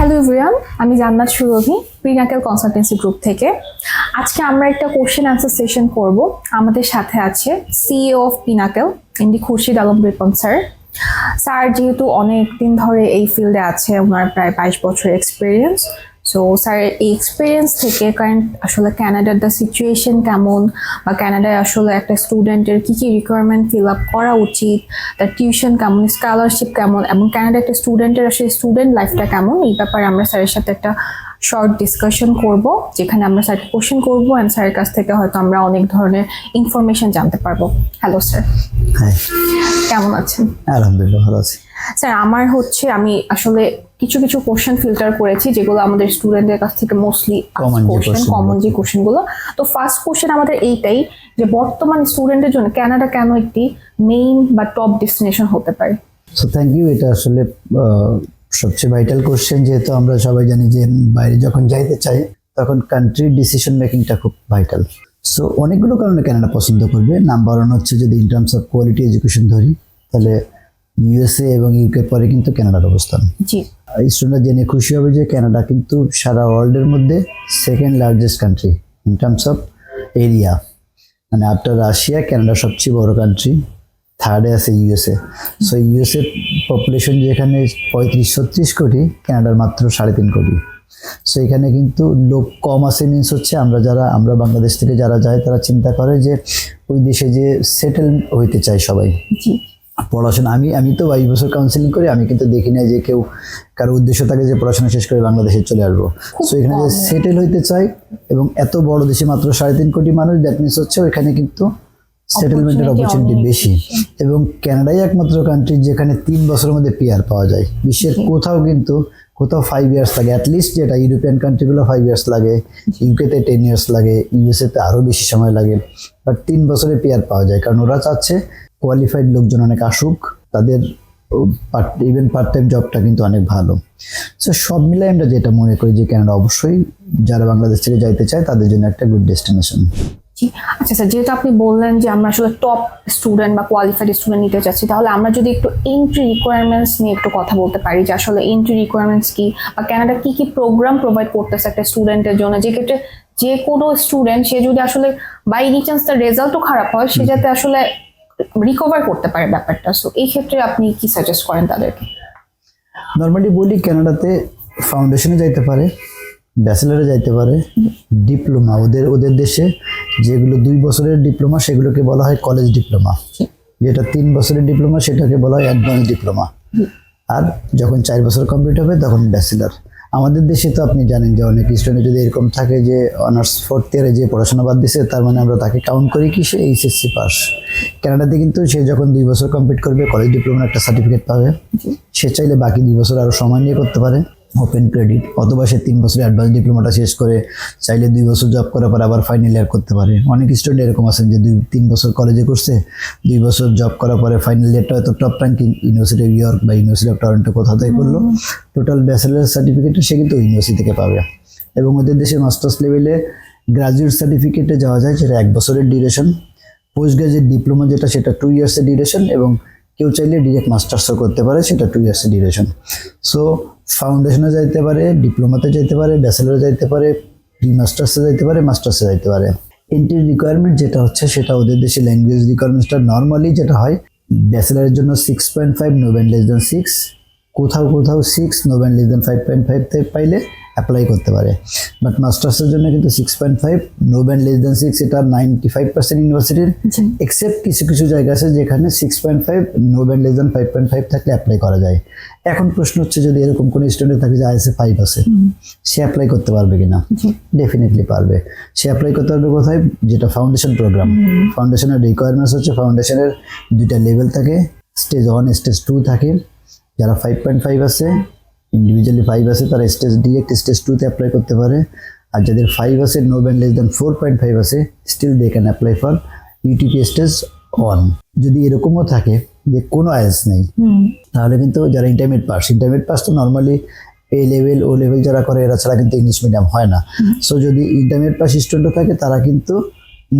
Hello everyone, আমি জান্নাত সুরভি প্রিনাকেল consultancy group থেকে। আজকে আমরা একটা কোশ্চেন আনসার সেশন করব। আমাদের সাথে আছে CEO of pinnacle MD Khurshid Alam Ripon sir. Sir যেহেতু অনেক দিন ধরে এই ফিল্ডে আছে, ওনার প্রায় 22 বছরের এক্সপিরিয়েন্স। সো স্যার এই এক্সপিরিয়েন্স থেকে কারেন্ট আসলে কানাডার দ্য সিচুয়েশন কেমন, বা কানাডায় আসলে একটা স্টুডেন্টের কী কী রিকোয়ারমেন্ট ফিল আপ করা উচিত, তার টিউশন কেমন, স্কলারশিপ কেমন, এবং কানাডা একটা স্টুডেন্টের আসলে স্টুডেন্ট লাইফটা কেমন, এই ব্যাপারে আমরা স্যারের সাথে একটা শর্ট ডিসকাশন করব, যেখানে আমরা স্যারকে কোশ্চেন করবো অ্যান্ড স্যারের কাছ থেকে হয়তো আমরা অনেক ধরনের ইনফরমেশন জানতে পারবো। হ্যালো স্যার, হ্যাঁ, কেমন আছেন? আলহামদুলিল্লাহ ভালো আছি। স্যার আমি আসলে কিছু কিছু কোশ্চেন ফিল্টার করেছি যেগুলো আমাদের স্টুডেন্টদের কাছ থেকে মোস্টলি কমন যে কোশ্চেনগুলো। তো ফার্স্ট কোশ্চেন আমাদের এইটাই যে বর্তমান স্টুডেন্টের জন্য কানাডা কেন একটি মেইন বা টপ ডেস্টিনেশন হতে পারে? So thank you. এটা আসলে সবচেয়ে ভাইটাল কোশ্চেন, যেহেতু আমরা সবাই জানি যে বাইরে যখন যাইতে চাই তখন কান্ট্রির ডিসিশন মেকিংটা খুব ভাইটাল। সো অনেকগুলো কারণে কানাডা পছন্দ করবে। নাম্বার ওয়ান হচ্ছে, যদি in terms of quality education ধরি, তাহলে ইউএসএ এবং ইউকে পরে কিন্তু কানাডার অবস্থান। জি, স্টুডেন্টরা জেনে খুশি হবে যে কানাডা কিন্তু সারা ওয়ার্ল্ডের মধ্যে second largest country in terms of area. মানে আফটার রাশিয়া কানাডা সবচেয়ে বড় কান্ট্রি, থার্ডে আছে ইউএসএ। সো ইউএসএ পপুলেশন যেখানে 35-36 কোটি, কানাডার মাত্র 3.5 কোটি। সো এখানে কিন্তু লোক কম আছে, মিনস হচ্ছে আমরা বাংলাদেশ থেকে যারা যায় তারা চিন্তা করে যে ওই দেশে যে সেটেল হইতে চায় সবাই। জি, পড়াশোনা আমি তো 22 বছর কাউন্সিলিং করি, আমি কিন্তু দেখি না যে কেউ কারো উদ্দেশ্য থাকে যে পড়াশোনা শেষ করে বাংলাদেশে চলে আসবো। সো এখানে যে সেটেল হইতে চাই, এবং এত বড় দেশে মাত্র 3.5 কোটি মানুষ, দ্যাট মিনস হচ্ছে ওইখানে কিন্তু সেটেলমেন্টের অপরচুনিটি বেশি। এবং কানাডাই একমাত্র কান্ট্রি যেখানে 3 বছরের মধ্যে পিআর পাওয়া যায়। বিশ্বের কোথাও 5 ইয়ার্স লাগে অ্যাটলিস্ট, যেটা ইউরোপিয়ান কান্ট্রিগুলো 5 ইয়ার্স লাগে, ইউকেতে 10 ইয়ার্স লাগে, ইউএসএতে আরও বেশি সময় লাগে, বাট 3 বছরে পিআর পাওয়া যায়। কারণ ওরা চাচ্ছে কোয়ালিফাইড লোকজন অনেক আসুক, তাদের ইভেন পার্ট টাইম জবটা কিন্তু অনেক ভালো। সো সব মিলাই আমরা যেটা মনে করি যে কানাডা অবশ্যই যারা বাংলাদেশ থেকে যাইতে চায় তাদের জন্য একটা গুড ডেস্টিনেশন। জি। আচ্ছা স্যার, যেহেতু আপনি বললেন যে আমরা আসলে টপ স্টুডেন্ট বা কোয়ালিফাইড স্টুডেন্ট নিতে চাচ্ছি, তাহলে আমরা যদি একটু এন্ট্রি রিকোয়ারমেন্টস নিয়ে একটু কথা বলতে পারি, যে আসলে এন্ট্রি রিকোয়ারমেন্টস কি, বা কানাডা কি কি প্রোগ্রাম প্রোভাইড করতেছে একটা স্টুডেন্টের জন্য, যে ক্ষেত্রে যে কোনো স্টুডেন্ট সে যদি আসলে বাই এনি চান্স তার রেজাল্টও খারাপ হয়, সে যাতে আসলে রিকভার করতে পারে ব্যাপারটা। সো এই ক্ষেত্রে আপনি কি সাজেস্ট করেন তাদেরকে? নর্মালি বলি, কানাডাতে ফাউন্ডেশনে যাইতে পারে, ব্যাচেলারে যাইতে পারে, ডিপ্লোমা ওদের দেশে যেগুলো 2 বছরের ডিপ্লোমা সেগুলোকে বলা হয় কলেজ ডিপ্লোমা, যেটা 3 বছরের ডিপ্লোমা সেটাকে বলা হয় অ্যাডভান্স ডিপ্লোমা, আর যখন 4 বছর কমপ্লিট হবে তখন ব্যাচেলার। আমাদের দেশে তো আপনি জানেন যে অনেক স্টুডেন্ট যদি এরকম থাকে যে অনার্স 4th ইয়ারে যে পড়াশোনা বাদ দিছে, তার মানে আমরা তাকে কাউন্ট করি কি সে এইচএসসি পাস। কানাডাতে কিন্তু সে যখন 2 বছর কমপ্লিট করবে কলেজ ডিপ্লোমার একটা সার্টিফিকেট পাবে, সে চাইলে বাকি 2 বছর আরও সময় নিয়ে করতে পারে ওপেন ক্রেডিট, অথবা সে 3 বছরের অ্যাডভান্স ডিপ্লোমাটা শেষ করে চাইলে 2 বছর জব করার পর আবার ফাইনাল ইয়ার করতে পারে। অনেক স্টুডেন্ট এরকম আছেন যে 2-3 বছর কলেজে করছে, 2 বছর জব করার পরে ফাইনাল ইয়ারটা হয়তো top ranking university of York বা ইউনিভার্সিটি অফ টরন্টো কোথাও থেকে করলো, টোটাল ব্যাচেলার সার্টিফিকেটটা সে কিন্তু ইউনিভার্সিটি থেকে পাবে। এবং ওদের দেশে মাস্টার্স লেভেলে গ্রাজুয়েট সার্টিফিকেটে যাওয়া যায়, যেটা 1 বছরের ডিউরেশন। পোস্ট গ্রাজুয়েট ডিপ্লোমা যেটা, সেটা 2 ইয়ার্সের ডিউরেশন, এবং কেউ চাইলে ডিরেক্ট মাস্টার্সও করতে পারে, সেটা 2 ইয়ার্সের ডিউরেশন। সো ফাউন্ডেশনে যাইতে পারে, ডিপ্লোমাতে যাইতে পারে, ব্যাচেলারে যাইতে পারে, প্রি মাস্টার্সে যাইতে পারে, মাস্টার্সে যাইতে পারে। এন্ট্রি রিকোয়ারমেন্ট যেটা হচ্ছে, সেটা ওদের দেশে ল্যাঙ্গুয়েজ রিকোয়ারমেন্টসটা নর্মালি যেটা হয়, ব্যাচেলারের জন্য 6.5 নো ব্যান্ড লেস দ্যান 6, কোথাও 6 নো ব্যান্ড লেস দ্যান 5.5 থেকে পাইলে অ্যাপ্লাই করতে পারে। বাট মাস্টার্সের জন্য কিন্তু 6.5 নো ব্যান্ড লেস দ্যান 6, এটা 95% ইউনিভার্সিটির, এক্সেপ্ট কিছু কিছু জায়গা আছে যেখানে 6.5 নো ব্যান্ড লেস দ্যান 5.5 থাকলে অ্যাপ্লাই করা যায়। এখন প্রশ্ন হচ্ছে, যদি এরকম কোনো স্টুডেন্ট থাকে যে আইএসএ 5 আছে, সে অ্যাপ্লাই করতে পারবে কিনা? ডেফিনেটলি পারবে। সে অ্যাপ্লাই করতে পারবে কোথায়? যেটা ফাউন্ডেশন প্রোগ্রাম। ফাউন্ডেশনের রিকোয়ারমেন্টস হচ্ছে, ফাউন্ডেশনের 2টা লেভেল থাকে, স্টেজ 1 স্টেজ 2 থাকে। যারা 5.5 আছে, ইন্ডিভিজুয়ালি 5 আছে, তারা ডিরেক্ট স্টেজ 2তে অ্যাপ্লাই করতে পারে। আর যাদের 5 আছে, নো ব্যান্ড লেস দ্যান 4.5 আছে, still they can apply for UTP stage 1। যদি এরকমও থাকে যে কোনো আইএস নেই, তাহলে কিন্তু যারা ইন্টারমিডিয়েট পাস তো normally A level O level যারা করে, এরা ছাড়া কিন্তু ইংলিশ মিডিয়াম হয় না। সো যদি ইন্টারমিডিয়েট পাস স্টুডেন্টও থাকে, তারা কিন্তু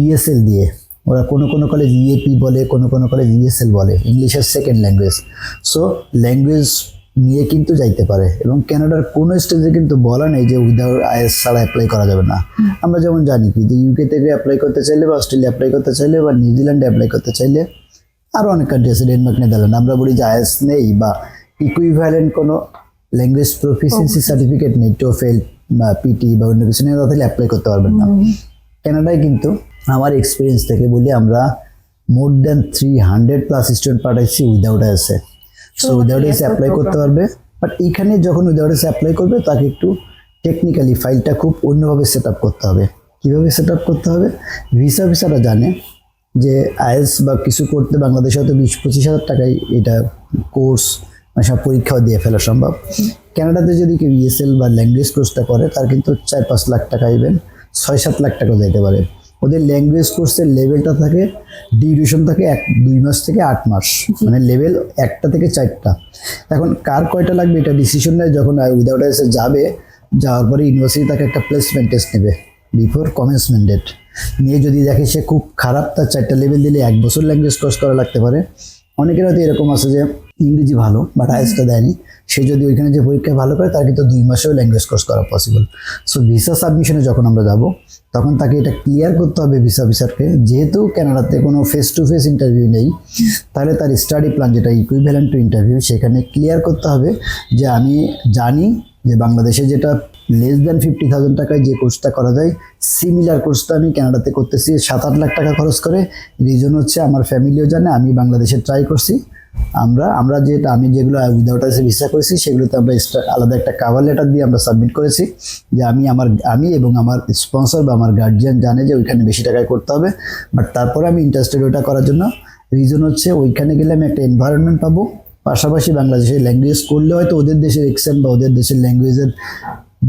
ইএসএল দিয়ে, ওরা কোনো কলেজ ইএপি বলে, কোনো কলেজ ইএসএল বলে, ইংলিশের সেকেন্ড ল্যাঙ্গুয়েজ। সো ল্যাঙ্গুয়েজ নিয়ে কিন্তু যাইতে পারে। এবং কানাডার কোনো স্টেজে কিন্তু বলা নেই যে উইদাউট আইএস ছাড়া অ্যাপ্লাই করা যাবে না। আমরা যেমন জানি কি যে ইউকে থেকে অ্যাপ্লাই করতে চাইলে বা অস্ট্রেলিয়া অ্যাপ্লাই করতে চাইলে বা নিউজিল্যান্ডে অ্যাপ্লাই করতে চাইলে, আরও অনেক কান্ট্রি আছে, ডেনমার্ক, নেদারল্যান্ড, আমরা বলি যে আইএস নেই বা ইকুইভ্যালেন্ট কোনো ল্যাঙ্গুয়েজ প্রফিসিয়েন্সি সার্টিফিকেট নেই, টোফেল বা পিটি বা অন্য কিছু নেই, তাহলে অ্যাপ্লাই করতে পারবেন না। কানাডায় কিন্তু আমার এক্সপিরিয়েন্স থেকে বলি আমরা মোর দ্যান 300+ স্টুডেন্ট পাঠাইছি উইদাউট আইএসে। সো উইদাউট আইএস অ্যাপ্লাই করতে পারবে। বাট এইখানে যখন উইদাউট আইএস অ্যাপ্লাই করবে তাকে একটু টেকনিক্যালি ফাইলটা খুব অন্যভাবে সেট আপ করতে হবে। কীভাবে সেট আপ করতে হবে? ভিসা অফিসাররা জানে যে আইএস বা কিছু করতে বাংলাদেশে হয়তো 20-25 হাজার টাকায় এটা কোর্স মানে সব পরীক্ষাও দিয়ে ফেলা সম্ভব। কানাডাতে যদি কেউ ইএসএল বা ল্যাঙ্গুয়েজ কোর্সটা করে তার কিন্তু 4-5 লাখ টাকা, ইভেন 6-7 লাখ টাকা যেতে পারে। ওদের ল্যাঙ্গুয়েজ কোর্সের লেভেলটা থাকে, ডিউরেশন থাকে 2 মাস থেকে 8 মাস, মানে লেভেল 1টা থেকে 4টা। এখন কার কয়টা লাগবে এটা ডিসিশন নেয় যখন উইদাউট আইএসে যাবে। যাওয়ার পরে ইউনিভার্সিটি তাকে একটা প্লেসমেন্ট টেস্ট নেবে বিফোর কমেন্সমেন্ট ডেট। নিয়ে যদি দেখে সে খুব খারাপ, তার 4টা লেভেল দিলে 1 বছর ল্যাঙ্গুয়েজ কোর্স করা লাগতে পারে। অনেকের হয়তো এরকম আছে যে ইংরেজি ভালো বাট আইএসটা দেয়নি, সে যদি ওইখানে যে পরীক্ষা ভালো করে তার কিন্তু 2 মাসেও ল্যাঙ্গুয়েজ কোর্স করা পসিবল। সো ভিসা সাবমিশনে যখন আমরা যাব তখন তাকে এটা ক্লিয়ার করতে হবে ভিসা অফিসারকে, যেহেতু কানাডাতে কোনো ফেস টু ফেস ইন্টারভিউ নেই, তাহলে তার স্টাডি প্ল্যান যেটা ইকুইভ্যালেন্ট টু ইন্টারভিউ সেখানে ক্লিয়ার করতে হবে যে আমি জানি যে বাংলাদেশে যেটা লেস দ্যান 50,000 টাকায় যে কোর্সটা করা যায়, সিমিলার কোর্সটা আমি কানাডাতে করতেছি 7-8 লাখ টাকা খরচ করে। রিজন হচ্ছে আমার ফ্যামিলিও জানে আমি বাংলাদেশে ট্রাই করছি। আমরা যেটা আমি যেগুলো উইদাউট আইএসে ভিসা করেছি সেগুলোতে আমরা আলাদা একটা কাভার লেটার দিয়ে আমরা সাবমিট করেছি যে আমি এবং আমার স্পন্সর বা আমার গার্জিয়ান জানে যে ওইখানে বেশি টাকায় করতে হবে, বাট তারপরে আমি ইন্টারেস্টেড ওইটা করার জন্য। রিজন হচ্ছে ওইখানে গেলে আমি একটা এনভায়রনমেন্ট পাবো, পাশাপাশি বাংলাদেশের ল্যাঙ্গুয়েজ করলে হয়তো ওদের দেশের এক্সেন্ট বা ওদের দেশের ল্যাঙ্গুয়েজের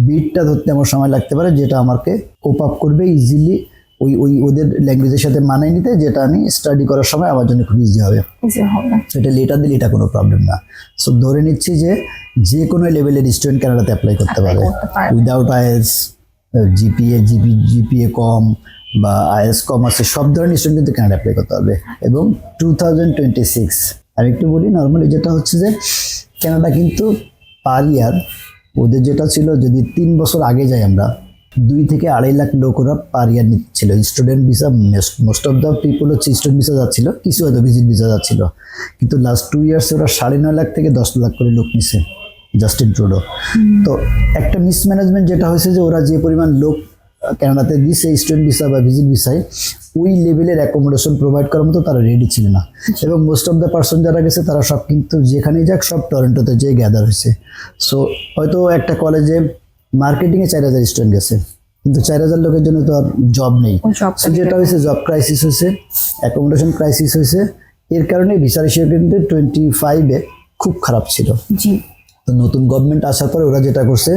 বিটটা ধরতে আমার সময় লাগতে পারে, যেটা আমাকে কোপ আপ করবে ইজিলি ওদের ল্যাঙ্গুয়েজের সাথে মানায় নিতে, যেটা আমি স্টাডি করার সময় আমার জন্য খুব ইজি হবে। এটা লেটার দিলে এটা কোনো প্রবলেম না। সো ধরে নিচ্ছি যে কোনো লেভেলের স্টুডেন্ট কানাডাতে অ্যাপ্লাই করতে পারে উইদাউট আইএস, জিপিএ কম বা আইএস কম আছে, সব ধরনের স্টুডেন্ট কিন্তু কানাডা অ্যাপ্লাই করতে পারবে। এবং 2026 আমি একটু বলি নর্মালি যেটা হচ্ছে যে কানাডা কিন্তু পার ইয়ার ওদের যেটা ছিল, যদি 3 বছর আগে যাই আমরা, 2 থেকে 2.5 লাখ লোক ওরা পার ইয়ার নিচ্ছিল student visa. Most of the people হচ্ছে স্টুডেন্ট ভিসা যাচ্ছিল, কিছু হয়তো ভিজিট ভিসা যাচ্ছিল, কিন্তু লাস্ট 2 ইয়ার্সে ওরা 9.5 লাখ থেকে 10 লাখ করে লোক নিছে জাস্টিন ট্রুডো। তো একটা মিসম্যানেজমেন্ট যেটা হয়েছে যে ওরা যে পরিমাণ লোক কানাডাতে দিছে স্টুডেন্ট ভিসা বা ভিজিট ভিসায়, ওই লেভেলের অ্যাকোমোডেশন প্রোভাইড করার মতো তারা রেডি ছিল না। এবং মোস্ট অফ দ্য পার্সন যারা গেছে তারা সব কিন্তু যেখানেই যাক সব টরন্টোতে যেয়ে গ্যাদার হয়েছে। সো হয়তো একটা কলেজে মার্কেটিংয়ে 4,000 স্টুডেন্ট গেছে, কিন্তু 4,000 লোকের জন্য তো আর জব নেই। সো যেটা হয়েছে জব ক্রাইসিস হয়েছে, অ্যাকোমোডেশন ক্রাইসিস হয়েছে। এর কারণে ভিসা রেশিও কিন্তু 25-এ খুব খারাপ ছিল। তো নতুন গভর্নমেন্ট আসার পরে ওরা যেটা করছে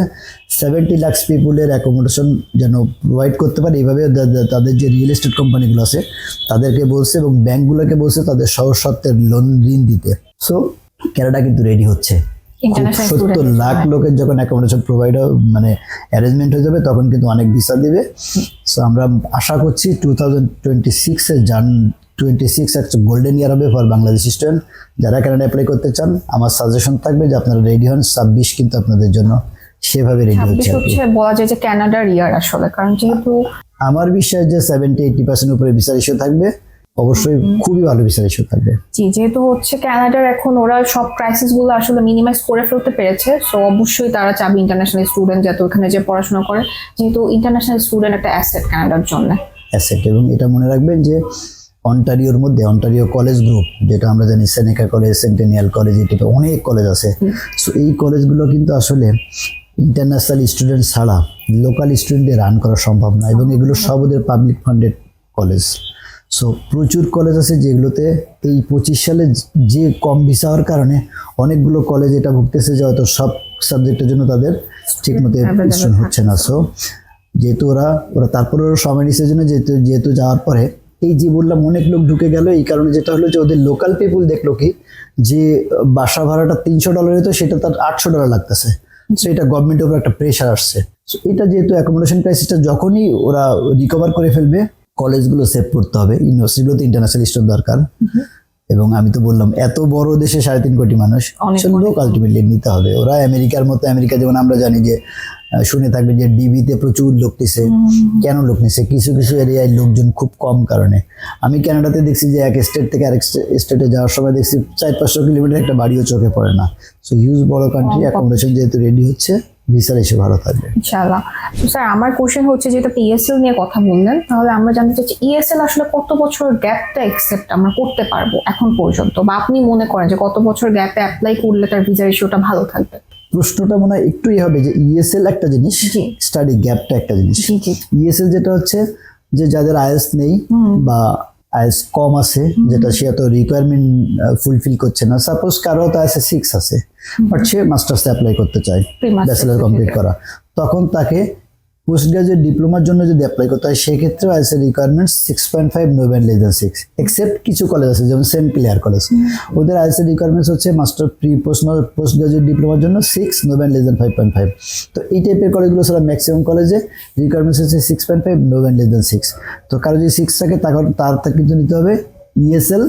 70 লাখ পিপুলের অ্যাকোমোডেশন যেন প্রোভাইড করতে পারে, এইভাবে তাদের যে রিয়েল এস্টেট কোম্পানিগুলো আছে তাদেরকে বলছে এবং ব্যাংকগুলোকে বলছে তাদের সহজ শর্তের ঋণ দিতে। সো কানাডা কিন্তু রেডি হচ্ছে। 70 লাখ লোকের যখন অ্যাকোমোডেশন প্রোভাইড মানে অ্যারেঞ্জমেন্ট হয়ে যাবে তখন কিন্তু অনেক ভিসা দিবে। সো আমরা আশা করছি 2026 একটা গোল্ডেন ইয়ার হবে ফর বাংলাদেশ স্টুডেন্ট। যারা কানাডা অ্যাপ্লাই করতে চান আমার সাজেশন থাকবে যে আপনারা রেডি হন। 26 কিন্তু আপনাদের জন্য সেভাবে রেডি হচ্ছে। বলা যায় যে কানাডার ইয়ার আসলে, কারণ যেহেতু আমার বিশ্বাস যে 70-80% উপরে ভিসা রেশিও থাকবে, অবশ্যই খুবই ভালো ভিসা রেশিও থাকবে। জি, যেহেতু হচ্ছে কানাডার এখন ওরা সব ক্রাইসিস গুলো আসলে মিনিমাইজ করে ফেলতে পেরেছে, সো অবশ্যই তারা চাবে ইন্টারন্যাশনাল স্টুডেন্ট যাতে ওখানে যে পড়াশোনা করে, যেহেতু ইন্টারন্যাশনাল স্টুডেন্ট একটা অ্যাসেট কানাডার জন্য অ্যাসেট। এবং এটা মনে রাখবেন যে অন্টারিওর মধ্যে অন্টারিও কলেজ গ্রুপ, যেটা আমরা জানি সেনেকা কলেজ, সেন্টেনিয়াল কলেজ, এই টাইপের অনেক কলেজ আছে। সো এই কলেজগুলো কিন্তু আসলে ইন্টারন্যাশনাল স্টুডেন্ট ছাড়া লোকাল স্টুডেন্টদের রান করা সম্ভব না, এবং এগুলো সব ওদের পাবলিক ফান্ডেড কলেজ। সো প্রচুর কলেজ আছে যেগুলোতে এই 25 সালে যে কম ভিসা হওয়ার কারণে অনেকগুলো কলেজ এটা ভুগতেছে যে হয়তো সব সাবজেক্টের জন্য তাদের ঠিকমতো স্টুডেন্ট হচ্ছে না। সো যেহেতু ওরা তারপরে সময় নিচ্ছে জন্য যেহেতু যাওয়ার পরে এই যে বললাম অনেক লোক ঢুকে গেল, এই কারণে যেটা হলো যে ওদের লোকাল পিপুল দেখলো কি যে বাসা ভাড়াটা $300 হতো সেটা তার $800 লাগতেছে। সো এটা গভর্নমেন্টের উপর একটা প্রেশার আসছে। সো এটা যেহেতু অ্যাকোমোডেশন ক্রাইসিসটা যখনই ওরা রিকভার করে ফেলবে, কলেজগুলো সেভ করতে হবে, ইউনিভার্সিটিগুলোতে ইন্টারন্যাশনাল স্টুডেন্ট দরকার। এবং আমি তো বললাম এত বড় দেশে 3.5 কোটি মানুষ, অনেক, লোক আলটিমেটলি নিতে হবে। ওরা আমেরিকার মতো, আমেরিকা যেমন আমরা জানি যে শুনে থাকবে যে ডিবিতে প্রচুর লোক নিছে। কেন লোক নিছে? কিছু কিছু এরিয়ায় লোকজন খুব কম কারণে। আমি কানাডাতে দেখছি যে এক স্টেট থেকে আরেক স্টেটে যাওয়ার সময় দেখছি 400-500 কিলোমিটার একটা বাড়িও চোখে পড়ে না। সো হিউজ বড় কান্ট্রি, অ্যাকোমোডেশন যেহেতু রেডি হচ্ছে, ভিসার এসে ভালো থাকবে ইনশাআল্লাহ। তো স্যার আমার কোশ্চেন হচ্ছে, যেটা ইএসএল নিয়ে কথা বললেন, তাহলে আমরা জানতে চাচ্ছি ইএসএল আসলে কত বছর গ্যাপটা একসেপ্ট আমরা করতে পারবো এখন পর্যন্ত, বা আপনি মনে করেন যে কত বছর গ্যাপে অ্যাপ্লাই করলে তার ভিসা রেশিওটা ভালো থাকবে? প্রশ্নটা মনে হয় একটুই হবে যে ইএসএল একটা জিনিস, জি। স্টাডি গ্যাপটা একটা জিনিস। জি জি। ইএসএল যেটা হচ্ছে যে যাদের আইএলটিএস নেই বা আইএলটিএস কম আছে, যেটা সে এত রিকোয়ারমেন্ট ফুলফিল করছে না, সাপোজ কারো তো আইএলটিএস 6 আছে বাট সে মাস্টার্স অ্যাপ্লাই করতে চায়, Pre-masters ব্যাচেলর কমপ্লিট করা, তখন তাকে পোস্ট গ্রাজুয়েট ডিপ্লোমার জন্য যদি অ্যাপ্লাই করতে হয়, সেক্ষেত্রে আইএলটিএস এর requirements 6.5 no band less than 6, except কিছু কলেজ আছে যেমন সেন্ট ক্লেয়ার কলেজ, ওদের আইএলটিএস এর রিকোয়ারমেন্টস হচ্ছে মাস্টার পোস্ট গ্রাজুয়েট ডিপ্লোমার জন্য 6 নো ব্যান্ড লেস দ্যান 5.5। তো এই টাইপের কলেজগুলো ছাড়া ম্যাক্সিমাম কলেজে রিকোয়ারমেন্টস হচ্ছে 6.5 নো ব্যান্ড লেস দ্যান 6। তো কারো যদি 6 থাকে তার কিন্তু নিতে হবে ESL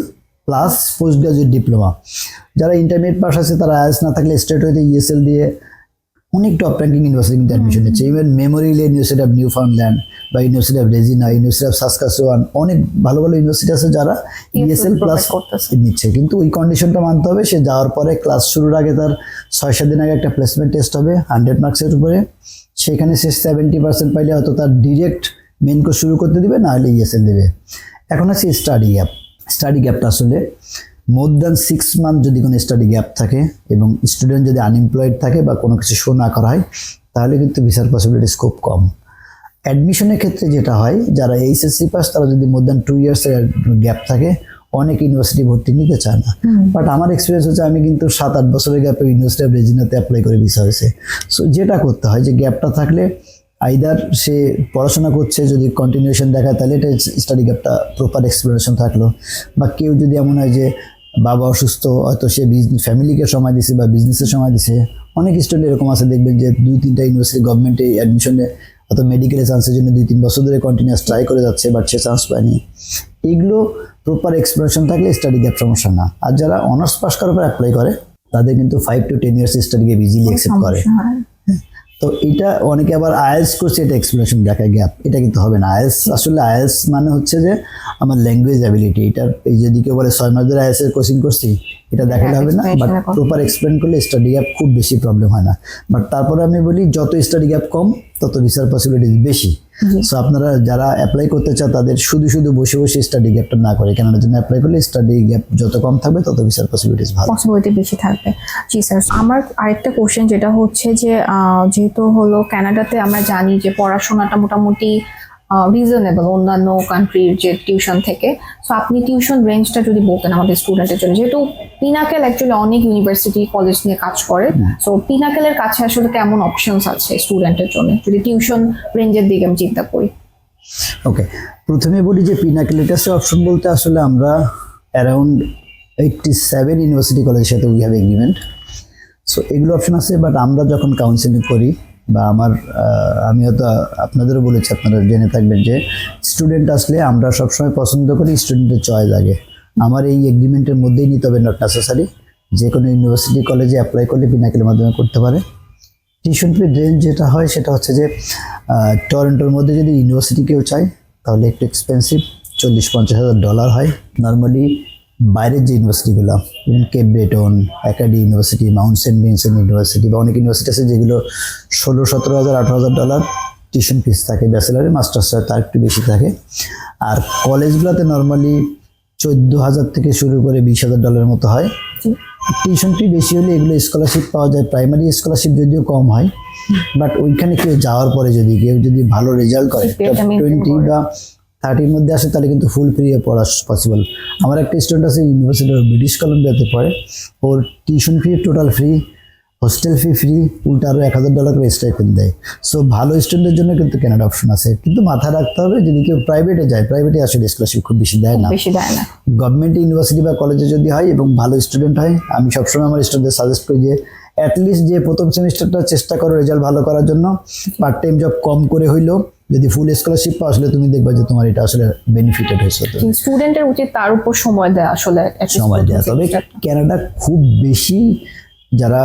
plus post graduate diploma. যারা ইন্টারমিডিয়েট পাস আছে তারা আইএলটিএস না থাকলে স্ট্রেট হইতে ইএসএল দিয়ে অনেক টপ র্যাঙ্কিং ইউনিভার্সিটি কিন্তু অ্যাডমিশন নিচ্ছে। Even Memorial University of Newfoundland বা University of Regina, University of Saskatchewan, অনেক ভালো ভালো ইউনিভার্সিটি আছে যারা ইএসএল প্লাস নিচ্ছে। কিন্তু ওই কন্ডিশনটা মানতে হবে, সে যাওয়ার পরে ক্লাস শুরুর আগে তার 6-7 দিন আগে একটা প্লেসমেন্ট টেস্ট হবে 100 মার্কসের উপরে। সেখানে সে 70% পাইলে হয়তো তার ডিরেক্ট মেন কোর্স শুরু করতে দিবে, না হলে ইএসএল দেবে। এখন আছে স্টাডি গ্যাপ। স্টাডি গ্যাপটা আসলে মোর দ্যান 6 মান্থ যদি কোনো স্টাডি গ্যাপ থাকে এবং স্টুডেন্ট যদি আনএমপ্লয়েড থাকে বা কোনো কিছু শো না করা হয়, তাহলে কিন্তু ভিসার পসিবিলিটিস খুব কম। অ্যাডমিশনের ক্ষেত্রে যেটা হয়, যারা এইচএসসি পাস তারা যদি মোর দ্যান 2 ইয়ার্সের গ্যাপ থাকে, অনেক ইউনিভার্সিটি ভর্তি নিতে চায় না। বাট আমার এক্সপিরিয়েন্স হচ্ছে আমি কিন্তু 7-8 বছরের গ্যাপে ইউনিভার্সিটি অফ রেজিনাতে অ্যাপ্লাই করে ভিসা হয়েছে। সো যেটা করতে হয় যে গ্যাপটা থাকলে আইদার সে পড়াশোনা করছে, যদি কন্টিনিউশন দেখায় তাহলে এটা স্টাডি গ্যাপটা প্রপার এক্সপ্লেনেশন থাকলো, বা কেউ যদি এমন হয় যে বাবা অসুস্থ, হয়তো সে ফ্যামিলিকে সময় দিছে বা বিজনেসের সময় দিছে। অনেক স্টুডেন্ট এরকম আছে দেখবেন যে 2-3টা ইউনিভার্সিটি গভর্নমেন্টে অ্যাডমিশনে অত মেডিকেলের চান্সের জন্য 2-3 বছর ধরে কন্টিনিউয়াস ট্রাই করে যাচ্ছে, বাট সে চান্স পায়নি। এইগুলো প্রপার এক্সপ্লেনেশন থাকলে স্টাডি গ্যাপ সমস্যা না। আর যারা অনার্স পাস করার পর অ্যাপ্লাই করে তাদের কিন্তু 5 to 10 years study gap easily accept করে। তো এটা অনেকে আবার আইএলটিএস করছে, এটা এক্সপ্লেনেশন দেখায় গ্যাপ, এটা কিন্তু হবে না। আইএলটিএস মানে হচ্ছে যে আমার ল্যাঙ্গুয়েজ অ্যাবিলিটি, এটার এই যদি কেউ বলে 6 মাস ধরে আইএলটিএস এর কোচিং করছি, এটা দেখালে হবে না। বাট প্রপার এক্সপ্লেন করলে স্টাডি গ্যাপ খুব বেশি প্রবলেম হয় না। বাট তারপরে আমি বলি যত স্টাডি গ্যাপ কম তত ভিসার পসিবিলিটিস বেশি। সো আপনারা যারা অ্যাপ্লাই করতে চান তাদের শুধু বসে বসে স্টাডি গ্যাপটা না করে, কানাডার জন্য অ্যাপ্লাই করলে স্টাডি গ্যাপ যত কম থাকবে তত ভিসার পসিবিলিটিস ভালো, পসিবিলিটি বেশি থাকবে। জি স্যার, আমার আরেকটা কোশ্চেন যেটা হচ্ছে যে যেহেতু হলো কানাডাতে আমরা জানি যে পড়াশোনাটা মোটামুটি রিজনেবল অন্যান্য কান্ট্রির যে টিউশন থেকে। সো আপনি টিউশন রেঞ্জটা যদি বলতেন আমাদের স্টুডেন্টের জন্য, যেহেতু পিনাকেল অ্যাকচুয়ালি অনেক ইউনিভার্সিটি কলেজ নিয়ে কাজ করে, সো পিনাকেলের কাছে আসলে কেমন অপশনস আছে স্টুডেন্টের জন্য যদি টিউশন রেঞ্জের দিকে আমি চিন্তা করি? ওকে, প্রথমে বলি যে পিনাকেলের কাছে অপশন বলতে আসলে আমরা অ্যারাউন্ড 87 ইউনিভার্সিটি কলেজের সাথে উই হ্যাভ এগ্রিমেন্ট। সো এগুলো অপশন আছে। বাট আমরা যখন কাউন্সিলিং করি বা আমি হয়তো আপনাদেরও বলেছি, আপনারা জেনে থাকবেন যে স্টুডেন্ট আসলে আমরা সবসময় পছন্দ করি স্টুডেন্টের চয়েস আগে। আমার এই এগ্রিমেন্টের মধ্যেই নিতে হবে, নট নেসেসারি। যে কোনো ইউনিভার্সিটি কলেজে অ্যাপ্লাই করলে পিনাকেলের মাধ্যমে করতে পারে। টিউশন ফি রেঞ্জ যেটা হয় সেটা হচ্ছে যে টরন্টোর মধ্যে যদি ইউনিভার্সিটি কেউ চায় তাহলে একটু এক্সপেন্সিভ, $40,000-50,000 হয়। নর্মালি বাইরের যে ইউনিভার্সিটিগুলো, Cape Breton, Acadia University, Mount Saint Vincent University বা অনেক ইউনিভার্সিটি আছে যেগুলো $16,000, $17,000 টিউশন ফিস থাকে। ব্যাচেলারে, মাস্টার্সে তার একটু বেশি থাকে। আর কলেজগুলোতে নর্মালি 14,000 থেকে শুরু করে $20,000 মতো হয়। টিউশন ফি বেশি হলে এগুলো স্কলারশিপ পাওয়া যায়, প্রাইমারি স্কলারশিপ যদিও কম হয়। বাট ওইখানে কেউ যাওয়ার পরে কেউ যদি ভালো রেজাল্ট করে, 20 বা 30 মধ্যে আসে, তাহলে কিন্তু ফুল ফ্রি পড়া পসিবল। আমার একটা স্টুডেন্ট আছে ইউনিভার্সিটি অফ ব্রিটিশ কলম্বিয়াতে পড়ে, ওর tuition fee total free, hostel fee free, উল্টা আরও $1,000 করে স্টাইপেন্ড দেয়। সো ভালো স্টুডেন্টের জন্য কিন্তু কেনার অপশন আছে। কিন্তু মাথায় রাখতে হবে যদি কেউ প্রাইভেটে যায়, প্রাইভেটে আসলে স্কলারশিপ খুব বেশি দেয় না। গভর্নমেন্ট ইউনিভার্সিটি বা কলেজে যদি হয় এবং ভালো স্টুডেন্ট হয়, আমি সবসময় আমার স্টুডেন্টদের সাজেস্ট করি যে অ্যাটলিস্ট যে প্রথম সেমিস্টারটা চেষ্টা করো রেজাল্ট ভালো করার জন্য, পার্ট টাইম জব কম করে হইলেও যদি ফুল স্কলারশিপ পাও আসলে তুমি দেখবা যে তোমার এটা আসলে বেনিফিটেড হয়েছে। স্টুডেন্টের উচিত তার উপর সময় দেওয়া আসলে at least সময় দেওয়া। তবে কানাডা খুব বেশি যারা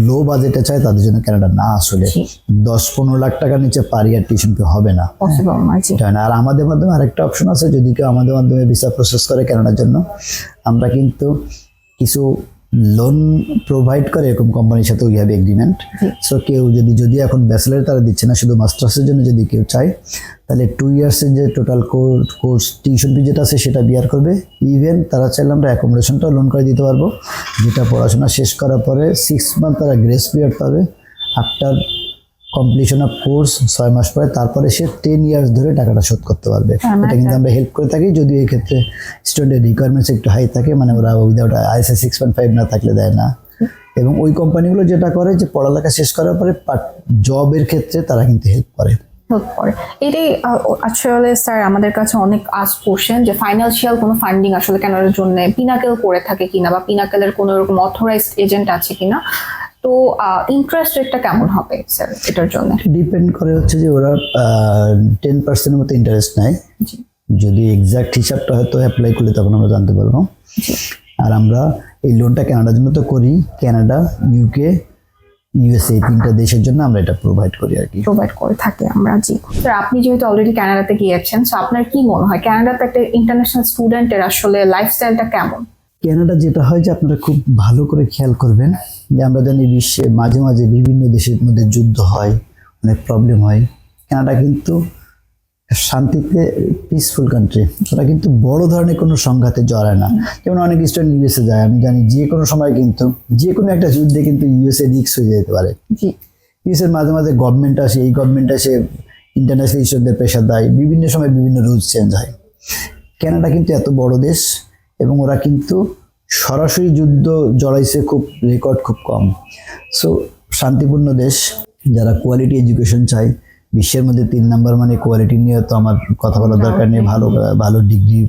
লো বাজেটে চায় তাদের জন্য কানাডা না, আসলে 10-15 লাখ টাকার নিচে পার ইয়ার টিউশন ফি হবে না। পসিবল না। জি। এটা না। আর আমাদের মাধ্যমে আরেকটা অপশন আছে, যদি কেউ আমাদের মাধ্যমে ভিসা প্রসেস করে কানাডার জন্য, আমরা কিন্তু কিছু লোন প্রোভাইড করে এরকম কোম্পানির সাথে উই হ্যাভ এগ্রিমেন্ট। সো কেউ যদি এখন ব্যাচেলার তারা দিচ্ছে না, শুধু মাস্টার্সের জন্য যদি কেউ চায় তাহলে 2 ইয়ার্সের যে টোটাল কোর্স টিউশন ফি যেটা আছে সেটা বিয়ার করবে। ইভেন তারা চাইলে আমরা অ্যাকোমোডেশনটাও লোন করে দিতে পারবো, যেটা পড়াশোনা শেষ করার পরে 6 মান্থ তারা গ্রেস পিরিয়ড পাবে। আফটার কমপ্লিশন অফ কোর্স 6 মাস পরে তারপরে সে 10 ইয়ার্স ধরে টাকাটা শোধ করতে পারবে। এটা কিন্তু আমরা হেল্প করে থাকি, যদি এই ক্ষেত্রে স্টুডেন্টের রিকোয়ারমেন্টস একটু হাই থাকে, মানে ওরা উইদাউট ISA 6.5 না থাকলে দেয় না। এবং ওই কোম্পানিগুলো যেটা করে যে পড়ালেখা শেষ করার পরে জবের ক্ষেত্রে তারা কিন্তু হেল্প করে। এটাই আসলে স্যার আমাদের কাছে অনেক আস্ক কোশ্চেন যে ফাইন্যান্সিয়াল কোনো ফান্ডিং আসলে কানাডার জন্য পিনাকেল করে থাকে কিনা, বা পিনাকেলের কোনো এরকম অথরাইজড এজেন্ট আছে কিনা, তো ইন্টারেস্ট রেটটা কেমন হবে স্যার এটার জন্য? ডিপেন্ড করে হচ্ছে যে ওরা 10% মতো ইন্টারেস্ট নেয়। যদি এক্সাক্ট হিসাবটা হয়তো অ্যাপ্লাই করলে তখন আমরা জানতে পারবো। আর আমরা এই লোনটা কানাডার জন্য তো করি, কানাডা, UK, USA 3টা দেশের জন্য আমরা এটা প্রোভাইড করি আর কি। প্রোভাইড করে থাকি আমরা। জি স্যার, আপনি যেহেতু অলরেডি কানাডাতে গিয়েছেন, সো আপনার কি মনে হয় কানাডাতে একটা ইন্টারন্যাশনাল স্টুডেন্টের আসলে লাইফস্টাইলটা কেমন? কানাডা যেটা হয় যে আপনারা খুব ভালো করে খেয়াল করবেন যে আমরা জানি বিশ্বে মাঝে মাঝে বিভিন্ন দেশের মধ্যে যুদ্ধ হয়, অনেক প্রবলেম হয়। কানাডা কিন্তু শান্তিতে পিসফুল কান্ট্রি, ওরা কিন্তু বড় ধরনের কোনো সংঘাতে জড়ায় না। যেমন অনেক স্টুডেন্ট USA যায়, আমি জানি যে কোনো সময় কিন্তু যে কোনো একটা যুদ্ধে কিন্তু USA রিস্ক হয়ে যেতে পারে। USA মাঝে মাঝে গভর্নমেন্ট আসে, এই গভর্নমেন্ট আসে ইন্টারন্যাশনাল ইস্যুদের প্রেশার দেয়, বিভিন্ন সময় বিভিন্ন রুলস চেঞ্জ হয়। কানাডা কিন্তু এত বড় দেশ এবং ওরা কিন্তু সরাসরি যুদ্ধ জড়াইছে খুব রেকর্ড খুব কম। সো শান্তিপূর্ণ দেশ, যারা কোয়ালিটি এডুকেশন চায়, বিশ্বের মধ্যে 3 নাম্বার মানে কোয়ালিটি নিয়ে তো আমার কথা বলার দরকার নেই। ভালো ভালো ডিগ্রি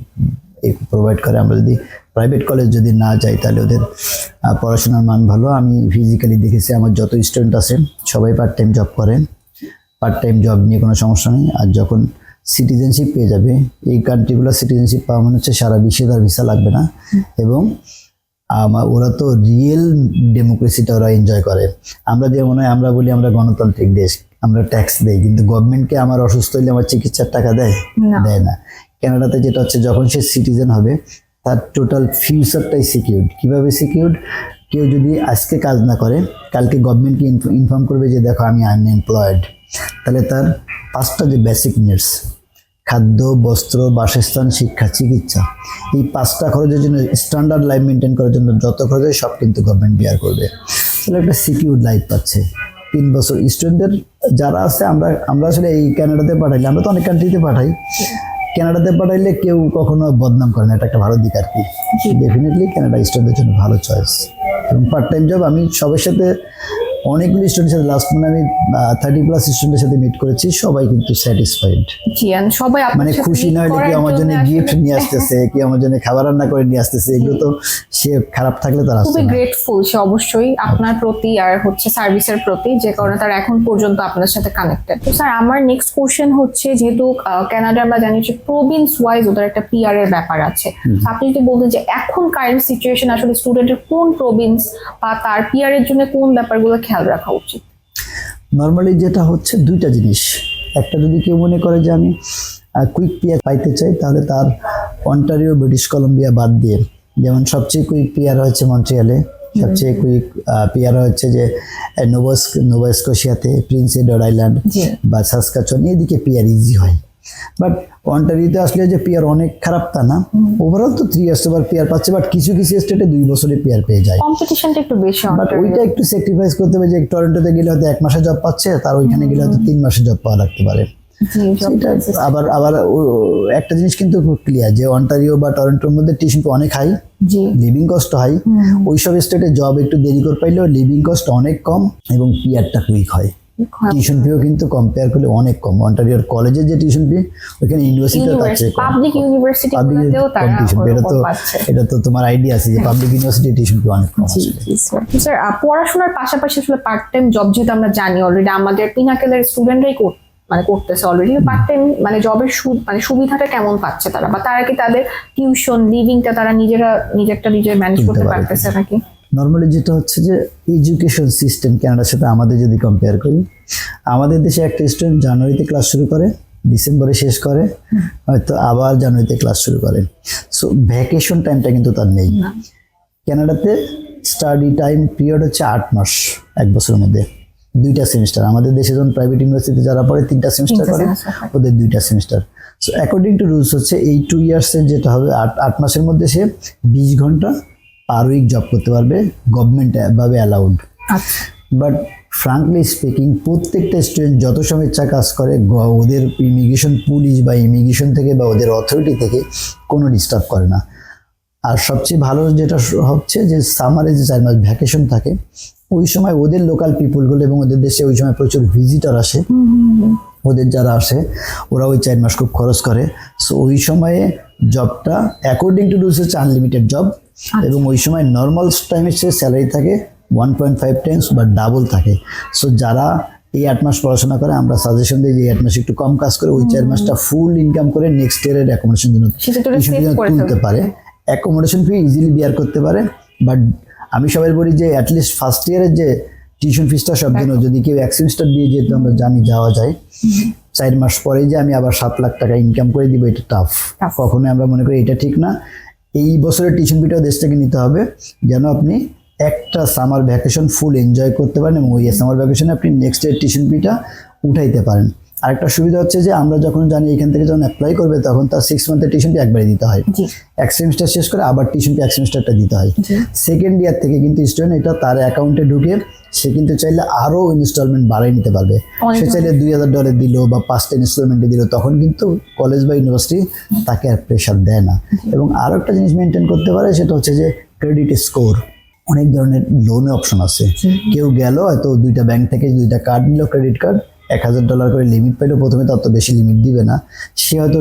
প্রোভাইড করে। আমরা যদি প্রাইভেট কলেজ যদি না যাই তাহলে ওদের পড়াশোনার মান ভালো। আমি ফিজিক্যালি দেখেছি আমার যত স্টুডেন্ট আছে সবাই পার্ট টাইম জব করে। পার্ট টাইম জব নিয়ে কোনো সমস্যা নেই। আর যখন সিটিজেনশিপ পেয়ে যাবে, এই কান্ট্রিগুলো সিটিজেনশিপ পাওয়া মানে হচ্ছে সারা বিশ্বে তার ভিসা লাগবে না। এবং ওরা তো রিয়েল ডেমোক্রেসিটা ওরা এনজয় করে। আমরা যেমন হয় আমরা বলি আমরা গণতান্ত্রিক দেশ, আমরা ট্যাক্স দেই, কিন্তু গভর্নমেন্টকে আমার অসুস্থ হইলে আমার চিকিৎসার টাকা দেয় না। কানাডাতে যেটা হচ্ছে যখন সে সিটিজেন হবে তার টোটাল ফিউচারটাই সিকিউরড। কীভাবে সিকিউরড? কেউ যদি আজকে কাজ না করে কালকে গভর্নমেন্টকে ইনফর্ম করবে যে দেখো আমি আনএমপ্লয়েড, তাহলে তার 5টা যে বেসিক নিডস, খাদ্য, বস্ত্র, বাসস্থান, শিক্ষা, চিকিৎসা, এই 5টা খরচের জন্য, স্ট্যান্ডার্ড লাইফ মেনটেন করার জন্য যত খরচ হয় সব কিন্তু গভর্নমেন্ট বিয়ার করবে। তাহলে একটা সিকিউরড লাইফ পাচ্ছে। 3 বছর স্টুডেন্টদের যারা আছে, আমরা আসলে এই কানাডাতে পাঠাইলে, আমরা তো অনেক কান্ট্রিতে পাঠাই, কানাডাতে পাঠাইলে কেউ কখনো বদনাম করে না, এটা একটা ভালো দিক আর কি। ডেফিনেটলি কানাডা স্টুডেন্টদের জন্য ভালো চয়েস। এবং পার্ট টাইম জব আমি সবার সাথে, অনেকগুলো স্টুডেন্টের সাথে লাস্ট মানে আমি 30+ স্টুডেন্টের সাথে মিট করেছি, সবাই কিন্তু স্যাটিসফাইড। সবাই মানে খুশি না হলে কি আমার জন্য গিফট নিয়ে আসতেছে, কি আমার জন্য খাবার রান্না করে নিয়ে আসতেছে, এগুলো তো সে খারাপ থাকলে তার আসছে খুবই না। গ্রেটফুল সে অবশ্যই আপনার প্রতি আর হচ্ছে সার্ভিসের প্রতি, যে কারণে তার এখন পর্যন্ত আপনার সাথে কানেক্টেড। তো স্যার আমার নেক্সট কোশ্চেন হচ্ছে, যেহেতু কানাডা আমরা জানি যে প্রভিন্স ওয়াইজ ওদের একটা PR এর ব্যাপার আছে, আপনি যদি বলতেন যে এখন কারেন্ট সিচুয়েশন আসলে স্টুডেন্টের কোন প্রভিন্স বা তার PR এর জন্য কোন ব্যাপারগুলো খেয়াল রাখা উচিত? নর্মালি যেটা হচ্ছে 2টা জিনিস। একটা, যদি কেউ মনে করে যে আমি কুইক PR পাইতে চাই, তাহলে তার অন্টারিও, ব্রিটিশ কলম্বিয়া বাদ দিয়ে, যেমন সবচেয়ে কুইক PR হচ্ছে মন্ট্রিয়ালে, সবচেয়ে কুইক PR হচ্ছে যে নোভা স্কোশিয়াতে, প্রিন্স এডওয়ার্ড আইল্যান্ড বা সাসকাচুয়ান, এদিকে PR ইজি হয়। বাট অন্টারিওতে আসলে যে PR অনেক খারাপ তা না, ওভারঅল তো 3 ইয়ার্স ওভার PR পাচ্ছে, বাট কিছু কিছু স্টেটে 2 বছরে PR পেয়ে যায়। কম্পিটিশনটা একটু বেশি, বাট ওইটা একটু স্যাক্রিফাইস করতে হবে। যে টরন্টোতে গেলে হয়তো 1 মাসে জব পাচ্ছে, তার ওইখানে গেলে হয়তো 3 মাসে জব পাওয়া লাগতে পারে। আবার একটা জিনিস কিন্তু খুব ক্লিয়ার যে অন্টারিও বা টরন্টোর মধ্যে টিউশন অনেক হাই, লিভিং কস্ট হাই। ওইসব স্টেটে জব একটু দেরি করে পাইলেও লিভিং কস্ট অনেক কম এবং পিআরটা কুইক হয়। টিউশন ফিও কিন্তু কম্পেয়ার করলে অনেক কম। অন্টারিওর কলেজের যে টিউশন ফি ওইখানে ইউনিভার্সিটিতে আছে, পাবলিক ইউনিভার্সিটিতেও তারা এটা তো তোমার আইডিয়া আছে যে পাবলিক ইউনিভার্সিটি টিউশন ফি অনেক কম আছে। স্যার পড়াশোনার পাশাপাশি আসলে পার্ট টাইম জব যেহেতু আমরা জানি অলরেডি আমাদের পিনাকেলের স্টুডেন্টরাই মানে করতেছে অলরেডি, পার্ট টাইম মানে জবের মানে সুবিধাটা কেমন পাচ্ছে তারা, বা তারা কি তাদের টিউশন লিভিংটা তারা নিজেরটা ম্যানেজ করতে পারতেছে নাকি? নর্মালি যেটা হচ্ছে যে এডুকেশন সিস্টেম কানাডার সাথে আমাদের যদি কম্পেয়ার করি, আমাদের দেশে একটা স্টুডেন্ট জানুয়ারিতে ক্লাস শুরু করে, ডিসেম্বরে শেষ করে, হয়তো আবার জানুয়ারিতে ক্লাস শুরু করে। সো ভ্যাকেশন টাইমটা কিন্তু তার নেই। কানাডাতে স্টাডি টাইম পিরিয়ড হচ্ছে 8 মাস, এক বছরের মধ্যে 2টা সেমিস্টার। আমাদের দেশে যখন প্রাইভেট ইউনিভার্সিটিতে যারা পড়ে 3টা সেমিস্টার করে, ওদের 2টা semester. So according to rules হচ্ছে এই 2 ইয়ার্সের যেটা হবে 8 মাসের মধ্যে সে 20 ঘন্টা পার উইক জব করতে পারবে, গভর্নমেন্ট ভাবে অ্যালাউড। বাট ফ্রাঙ্কলি স্পিকিং প্রত্যেকটা স্টুডেন্ট যত সময় ইচ্ছা কাজ করে, ওদের ইমিগ্রেশন পুলিশ বা ইমিগ্রেশন থেকে বা ওদের অথরিটি থেকে কোনো ডিস্টার্ব করে না। আর সবচেয়ে ভালো যেটা হচ্ছে যে সামারে যে 4 মাস ভ্যাকেশন থাকে, ওই সময় ওদের লোকাল পিপুলগুলো এবং ওদের দেশে ওই সময় প্রচুর ভিজিটর আসে, ওদের যারা আসে ওরা ওই 4 মাস খুব খরচ করে। সো ওই সময়ে জবটা অ্যাকর্ডিং টু রুলস হচ্ছে আনলিমিটেড জব, এবং ওই সময় নর্মাল টাইমের চেয়ে স্যালারি থাকে 1.5 টাইমস বা ডাবল থাকে। সো যারা এই 8 মাস পড়াশোনা করে, আমরা সাজেশন দিই যে 8 মাস একটু কম কাজ করে ওই 4 মাসটা ফুল ইনকাম করে নেক্সট ইয়ারের অ্যাকোমোডেশন জন্য তুলতে পারে, অ্যাকোমোডেশন ফি ইজিলি বিয়ার করতে পারে। বাট আমি সবাই বলি যে অ্যাটলিস্ট ফার্স্ট ইয়ারের যে টিউশন ফিসটা সব জন্য যদি কেউ এক সেমিস্টার দিয়ে, যেহেতু আমরা জানি যাওয়া যায়, 4 মাস পরে যে আমি আবার 7 লাখ টাকা ইনকাম করে দিব, এটা টাফ। কখনোই আমরা মনে করি এটা ঠিক না। এই বছরের টিউশন ফিটাও দেশ থেকে নিতে হবে, যেন আপনি একটা সামার ভ্যাকেশন ফুল এনজয় করতে পারেন এবং ওই সামার ভ্যাকেশনে আপনি নেক্সট ইয়ার টিউশন ফিটা উঠাইতে পারেন। আরেকটা সুবিধা হচ্ছে যে আমরা যখন জানি এখান থেকে যখন অ্যাপ্লাই করবে, তখন তার 6 মান্থের টিউশন ফি একবারে দিতে হয়, এক সেমিস্টার শেষ করে আবার টিউশন ফি এক সেমিস্টারটা দিতে হয়। সেকেন্ড ইয়ার থেকে কিন্তু স্টুডেন্ট এটা তার অ্যাকাউন্টে ঢুকে সে কিন্তু চাইলে আরও ইনস্টলমেন্ট বাড়াই নিতে পারবে। সে চাইলে $2,000 দিল বা 5টা ইনস্টলমেন্টে দিল, তখন কিন্তু কলেজ বা ইউনিভার্সিটি তাকে আর প্রেশার দেয় না। এবং আরও একটা জিনিস মেনটেন করতে পারে, সেটা হচ্ছে যে ক্রেডিট স্কোর। অনেক ধরনের লোনের অপশন আছে। কেউ গেল হয়তো 2টা ব্যাংক থেকে 2টা কার্ড নিল, ক্রেডিট কার্ড, $1,000 করে লিমিট পেলো, প্রথমে তত বেশি লিমিট দিবে না। সে হয়তো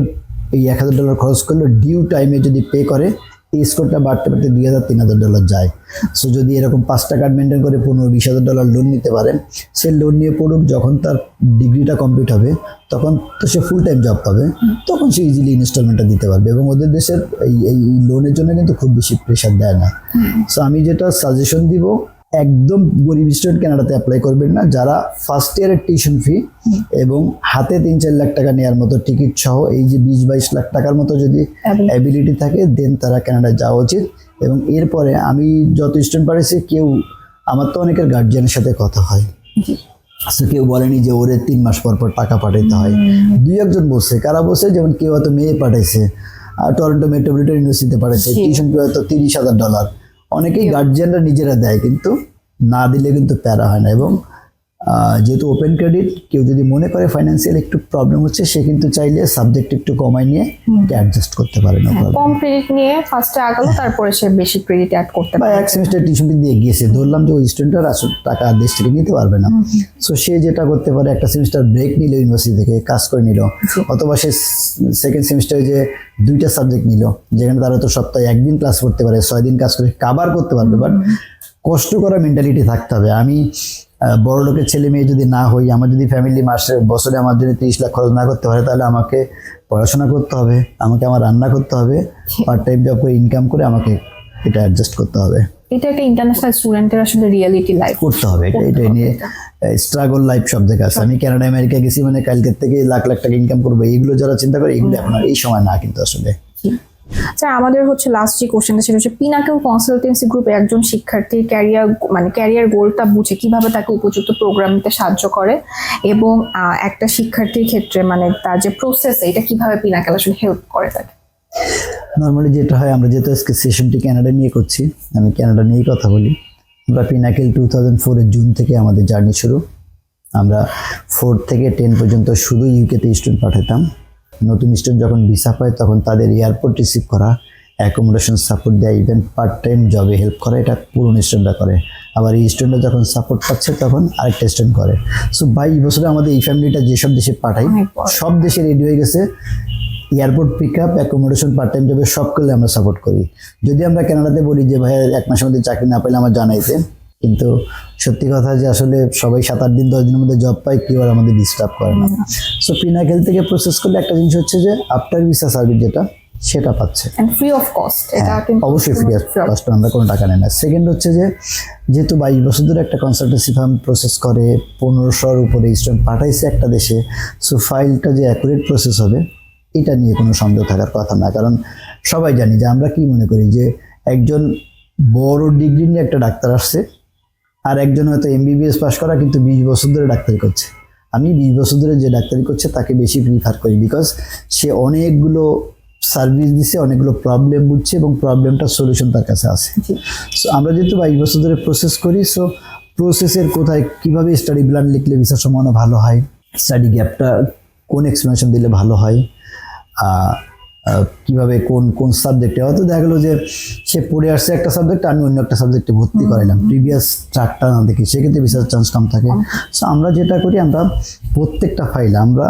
এই $1,000 খরচ করলো, ডিউ টাইমে যদি পে করে এই স্কোরটা বাড়তে বাড়তে $2,000-3,000 যায়। সো যদি এরকম 5টা কার্ড মেনটেন করে $15,000-20,000 লোন নিতে পারে, সে লোন নিয়ে পড়ুক, যখন তার ডিগ্রিটা কমপ্লিট হবে তখন তো সে ফুল টাইম জব পাবে, তখন সে ইজিলি ইনস্টলমেন্টটা দিতে পারবে। এবং ওদের দেশের এই লোনের জন্য কিন্তু খুব বেশি প্রেশার দেয় না। সো আমি যেটা সাজেশন দিব, একদম গরিব স্টুডেন্ট কানাডাতে অ্যাপ্লাই করবেন না। যারা ফার্স্ট ইয়ারের টিউশন ফি এবং হাতে 3-4 লাখ টাকা নেওয়ার মতো টিকিট সহ এই যে 20-22 লাখ টাকার মতো যদি অ্যাবিলিটি থাকে, দেন তারা কানাডায় যাওয়া উচিত। এবং এরপরে আমি যত স্টুডেন্ট পারেছি, কেউ আমার তো অনেকের গার্জিয়ানের সাথে কথা হয়, কেউ বলেনি যে ওরে 3 মাস পর পর টাকা পাঠাইতে হয়। 2-1 জন বলছে, কারা বলছে, যেমন কেউ হয়তো মেয়ে পাঠাইছে, টরন্টো মেট্রোপলিটন ইউনিভার্সিটিতে পাঠাইছে, টিউশন ফি হয়তো $30,000। অনেকেই গার্জিয়ানরা নিজেরা দেয়, কিন্তু না দিলে কিন্তু প্যারা হয় না। এবং যেহেতু ওপেন ক্রেডিট, কেউ যদি মনে করে ফাইন্যান্সিয়াল একটু প্রবলেম হচ্ছে, সে কিন্তু চাইলে সাবজেক্ট একটু কমাই নিয়ে অ্যাডজাস্ট করতে পারে না। কম ক্রেডিট নিয়ে ফার্স্টে আগালো, তারপরে সে বেশি ক্রেডিট অ্যাড করতে পারে। এক সেমিস্টার টিউশন ফি দিয়ে গিয়েছে, ধরলাম যে ওই স্টুডেন্টের আসল টাকা দেশ থেকে নিতে পারবে না। সো সে যেটা করতে পারে, একটা সেমিস্টার ব্রেক নিল, ইউনিভার্সিটি থেকে কাজ করে নিল, অথবা সে সেকেন্ড সেমিস্টারে যে 2টা সাবজেক্ট নিল, যেখানে তারা তো সপ্তাহে 1 দিন ক্লাস করতে পারে, 6 দিন কাজ করে কাভার করতে পারবে। বাট কষ্ট করার মেন্টালিটি থাকতে হবে। আমি বড় লোকের ছেলে মেয়ে যদি না হই, আমার যদি ফ্যামিলি বছরে আমার জন্য 30 লাখ খরচ না করতে পারে, তাহলে আমাকে পড়াশোনা করতে হবে, আমাকে আমার রান্না করতে হবে, পার্ট টাইম জব করে ইনকাম করে আমাকে এটা অ্যাডজাস্ট করতে হবে। এটা একটা ইন্টারন্যাশনাল স্টুডেন্টের আসলে রিয়েলিটি লাইফ করতে হবে। এটা নিয়ে স্ট্রাগল লাইফ সব জায়গায় আছে। আমি কানাডা আমেরিকা গেছি মানে কালকের থেকে লাখ লাখ টাকা ইনকাম করবো, এইগুলো যারা চিন্তা করে, এগুলো এখন আর এই সময় না কিন্তু আসলে। স্যার, আমাদের লাস্ট যে কোশ্চেনটা সেটা হচ্ছে, পিনাকেল কনসালটেন্সি গ্রুপে একজন শিক্ষার্থীর ক্যারিয়ার গোলটা বুঝে কিভাবে তাকে উপযুক্ত প্রোগ্রাম নিতে সাহায্য করে, এবং একটা শিক্ষার্থীর ক্ষেত্রে মানে তার যে প্রসেস, এটা কিভাবে পিনাকেল আসলে হেল্প করে তাকে? নর্মালি যেটা হয়, আমরা যেহেতু আজকে সেশনটি কানাডা নিয়ে করছি, আমি কানাডা নিয়েই কথা বলি। আমরা পিনাকেল 2004 জুন থেকে আমাদের জার্নি শুরু। আমরা 4 থেকে 10 পর্যন্ত শুধু ইউকেতে স্টুডেন্ট পাঠাতাম। নতুন স্টুডেন্ট যখন ভিসা পায়, তখন তাদের এয়ারপোর্ট রিসিভ করা, অ্যাকোমোডেশন সাপোর্ট দেয়, ইভেন পার্ট টাইম জবে হেল্প করা, এটা পুরনো স্টুডেন্টরা করে। আবার এই স্টুডেন্টরা যখন সাপোর্ট পাচ্ছে, তখন আরেকটা স্টুডেন্ট করে। সো 22 বছরে আমাদের এই ফ্যামিলিটা যেসব দেশে পাঠাই, সব দেশে রেডি হয়ে গেছে। Airport pick up, accommodation, part time জবে সব করলে আমরা সাপোর্ট করি। যদি আমরা কানাডাতে বলি যে ভাই 1 মাসের মধ্যে চাকরি না পেলে আমার জানাইতে, কিন্তু সত্যি কথা যে আসলে সবাই 7-8 দিন 10 দিনের মধ্যে জব পায়, কেউ আর আমাদের ডিস্টার্ব করে না। সো পিনাকেল থেকে প্রসেস করলে একটা জিনিস হচ্ছে যে আফটার ভিসা সার্ভিস যেটা সেটা পাচ্ছে, এন্ড ফ্রি অফ কস্ট, এটা হ্যাঁ, কিন্তু অবশ্যই ফ্রি অফ কস্ট, আমরা কোনো টাকা নেই না। সেকেন্ড হচ্ছে যে যেহেতু 22 বছর ধরে একটা কনসালটেন্সি ফার্ম প্রসেস করে 1500-র উপরে স্টুডেন্ট পাঠাইছে একটা দেশে, সো ফাইলটা যে অ্যাকুরেট প্রসেস হবে এটা নিয়ে কোনো সন্দেহ থাকার কথা না। কারণ সবাই জানি যে আমরা কি মনে করি যে একজন বড় ডিগ্রি নিয়ে একটা ডাক্তার আসছে, আর একজন হয়তো এমবিবিএস পাস করা কিন্তু 20 বছর ধরে ডাক্তারি করছে। আমি 20 বছর ধরে যে ডাক্তারি করছে তাকে বেশি প্রিফার করি, বিকজ সে অনেকগুলো সার্ভিস দিচ্ছে, অনেকগুলো প্রবলেম বুঝছে এবং প্রবলেমটার সলিউশন তার কাছে আছে। সো আমরা যেহেতু 22 বছর ধরে প্রসেস করি, সো প্রসেসের কোথায় কীভাবে স্টাডি প্ল্যান লিখলে ভিসার সম্ভাবনা ভালো হয়, স্টাডি গ্যাপটা কোন এক্সপ্লেনেশন দিলে ভালো হয়, কিভাবে কোন কোন সাবজেক্টে, হয়তো দেখা গেলো যে সে পড়ে আসছে একটা সাবজেক্ট, আমি অন্য একটা সাবজেক্টে ভর্তি করাইলাম, প্রিভিয়াস ট্র্যাকটা না দেখি, সেক্ষেত্রে ভিসার চান্স কম থাকে। সো আমরা যেটা করি, আমরা প্রত্যেকটা ফাইল, আমরা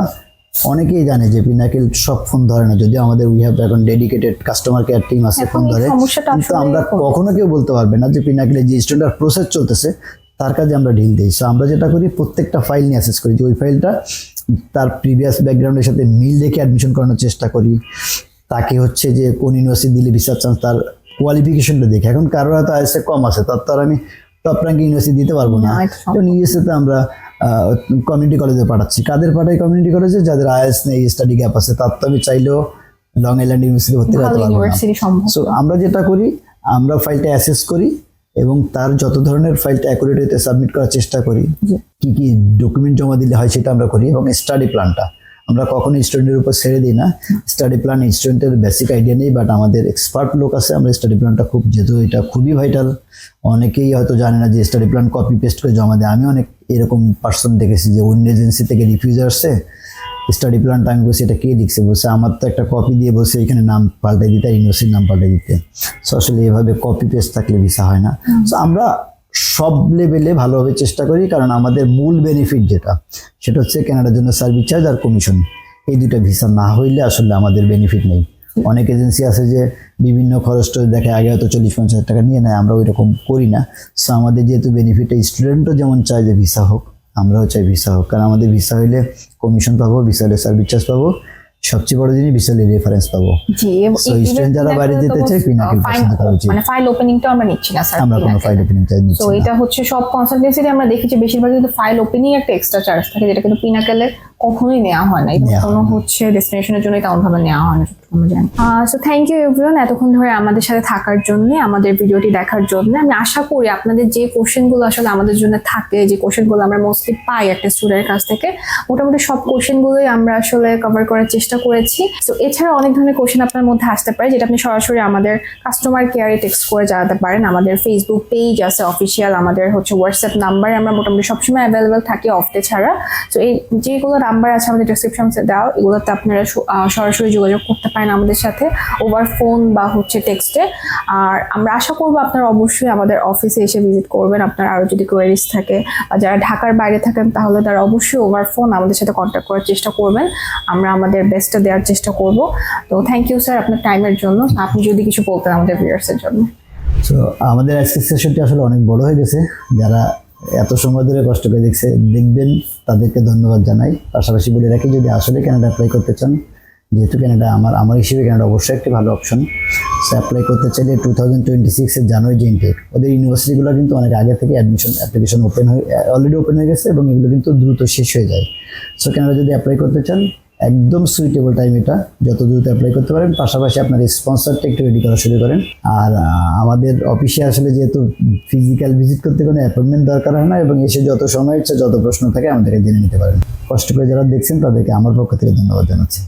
অনেকেই জানে যে পিনাকেল সব ফোন ধরে না, যদিও আমাদের উই হ্যাভ এখন ডেডিকেটেড কাস্টমার কেয়ার টিম আছে ফোন ধরে, কিন্তু আমরা কখনো কেউ বলতে পারবে না যে পিনাকেলের যে স্টুডেন্ট প্রসেস চলতেছে তার কাছে আমরা ঢিল দিই। সো আমরা যেটা করি, প্রত্যেকটা ফাইল নিয়ে অ্যাসেস করি যে ওই ফাইলটা তার প্রিভিয়াস ব্যাকগ্রাউন্ডের সাথে মিল রেখে অ্যাডমিশন করানোর চেষ্টা করি। তাকে হচ্ছে যে কোন ইউনিভার্সিটি দিলে ভিসার চান্স, তার কোয়ালিফিকেশনটা দেখি। এখন কারোর হয়তো আইএসএ কম আছে, তার তো আর আমি টপ র্যাঙ্কিং ইউনিভার্সিটি দিতে পারবো না। যেমন ইউএসএতে আমরা কমিউনিটি কলেজে পাঠাচ্ছি, কাদের পাঠাই কমিউনিটি কলেজে, যাদের আইএস নেই, স্টাডি গ্যাপ আছে, তার তো আমি চাইলেও লং আইল্যান্ড ইউনিভার্সিটি ভর্তি করতে পারবো না। সো আমরা যেটা করি, আমরা ফাইলটা অ্যাসেস করি এবং তার যত ধরনের ফাইলটা অ্যাকুরেট হতে সাবমিট করার চেষ্টা করি, কি কি ডকুমেন্ট জমা দিলে হয় সেটা আমরা করি। এবং স্টাডি প্ল্যানটা আমরা কখনো স্টুডেন্টের উপর ছেড়ে দিই না। স্টাডি প্ল্যান স্টুডেন্টের বেসিক আইডিয়া নেই, বাট আমাদের এক্সপার্ট লোক আছে, আমরা স্টাডি প্ল্যানটা খুব, যেহেতু এটা খুবই ভাইটাল, অনেকেই হয়তো জানে না যে স্টাডি প্ল্যান কপি পেস্ট করে জমা দেয়। আমি অনেক এরকম পার্সন দেখেছি যে অন্য এজেন্সি থেকে রিফিউজ আসছে, স্টাডি প্ল্যানটা আমি বলছি এটা কে লিখছে, বলছে আমার তো একটা কপি দিয়ে বলছে এখানে নাম পাল্টাই দিতে, ইউনিভার্সিটির নাম পাল্টাই দিতে। সো আসলে এভাবে কপি পেস্ট থাকলে ভিসা হয় না। সো আমরা সব লেভেলে ভালোভাবে চেষ্টা করি, কারণ আমাদের মূল বেনিফিট যেটা, সেটা হচ্ছে কানাডার জন্য সার্ভিস চার্জ আর কমিশন, এই দুটো ভিসা না হইলে আসলে আমাদের বেনিফিট নেই। অনেক এজেন্সি আছে যে বিভিন্ন খরচ দেখে, আগে হয়তো 40-50 টাকা নিয়ে নেয়, আমরা ওই রকম করি না। সো আমাদের যেহেতু বেনিফিট, স্টুডেন্টও যেমন চায় যে ভিসা হোক, আমরাও চাই ভিসা হোক, কারণ আমাদের ভিসা হইলে কমিশন পাবো, ভিসা হলে সার্ভিস চার্জ পাবো, সবচেয়ে বড় জিনিস ভিসা হলে রেফারেন্স পাবো। সো স্টুডেন্ট যারা বাইরে যেতে চায় পিনাকেল পছন্দ করা উচিত। মানে ফাইল ওপেনিংটা আমরা নিচ্ছি না স্যার, আমরা কোনো ফাইল ওপেনিং চার্জ নিচ্ছি তো না। এটা হচ্ছে সব কনসালটেন্সিতে আমরা দেখেছি বেশিরভাগ কিন্তু ফাইল ওপেনিং একটা এক্সট্রা চার্জ থাকে, যেটা কিন্তু পিনাকেলে কখনোই নেওয়া হয় না, এবং কোনো হচ্ছে ডেস্টিনেশনের জন্য তেমন ভাবে নেওয়া হয় না, আমরা জানি। সো থ্যাংক ইউ এভরিওয়ান এতক্ষণ ধরে আমাদের সাথে থাকার জন্য, আমাদের ভিডিওটি দেখার জন্য। আমি আশা করি আপনাদের যে কোশ্চেনগুলো আসলে আমাদের জন্য থাকে, যে কোশ্চেনগুলো আমরা মোস্টলি পাই একটা স্টুডেন্টের কাছ থেকে, মোটামুটি সব কোশ্চেনগুলোই আমরা আসলে কভার করার চেষ্টা করেছি। তো এছাড়া অনেক ধরনের কোশ্চেন আপনার মধ্যে আসতে পারে, যেটা আপনি সরাসরি আমাদের কাস্টমার কেয়ারে টেক্সট করে জানাতে পারেন। আমাদের ফেসবুক পেজ আছে অফিসিয়াল, আমাদের হচ্ছে হোয়াটসঅ্যাপ নাম্বার আমরা মোটামুটি সবসময় অ্যাভেলেবেল থাকি অফ ডে ছাড়া। তো এই যেগুলো নাম্বার আছে আমাদের ডেসক্রিপশনে দেওয়া, এগুলোতে আপনারা সরাসরি যোগাযোগ করতে পারেন আমাদের সাথে ওভার ফোন বা হচ্ছে টেক্সটে। আর আমরা আশা করবো আপনারা অবশ্যই আমাদের অফিসে এসে ভিজিট করবেন। আপনার আরও যদি কোয়ারিজ থাকে বা যারা ঢাকার বাইরে থাকেন, তাহলে তারা অবশ্যই ওভার ফোন আমাদের সাথে কন্ট্যাক্ট করার চেষ্টা করবেন, আমরা আমাদের বেস্টটা দেওয়ার চেষ্টা করব। তো থ্যাংক ইউ স্যার আপনার টাইমের জন্য। আপনি যদি কিছু বলতেন আমাদের ভিউয়ার্সের জন্য। সো আমাদের আজকের সেশনটি আসলে অনেক বড় হয়ে গেছে, যারা এত সময় ধরে কষ্ট করে দেখবেন তাদেরকে ধন্যবাদ জানাই। পাশাপাশি বলে রাখি, যদি আসলে কানাডা অ্যাপ্লাই করতে চান, যেহেতু কানাডা আমার হিসেবে কানাডা অবশ্যই একটি ভালো অপশন। সো অ্যাপ্লাই করতে চাইলে 2026-এর জানুয়ারি যে ইনটেক, ওদের ইউনিভার্সিটিগুলো কিন্তু অনেক আগে থেকে অ্যাপ্লিকেশন অলরেডি ওপেন হয়ে গেছে এবং এগুলো কিন্তু দ্রুত শেষ হয়ে যায়। সো কানাডা যদি অ্যাপ্লাই করতে চান, একদম সুইটেবল টাইম এটা, যত দ্রুত অ্যাপ্লাই করতে পারেন। পাশাপাশি আপনার স্পন্সরটা একটু রেডি করা শুরু করেন। আর আমাদের অফিসে আসলে যেহেতু ফিজিক্যাল ভিজিট করতে কোনো অ্যাপয়েন্টমেন্ট দরকার হয় না, এবং এসে যত সময় ইচ্ছে যত প্রশ্ন থাকে আমাদেরকে জেনে নিতে পারেন। কষ্ট করে যারা দেখছেন তাদেরকে আমার পক্ষ থেকে ধন্যবাদ জানাচ্ছি।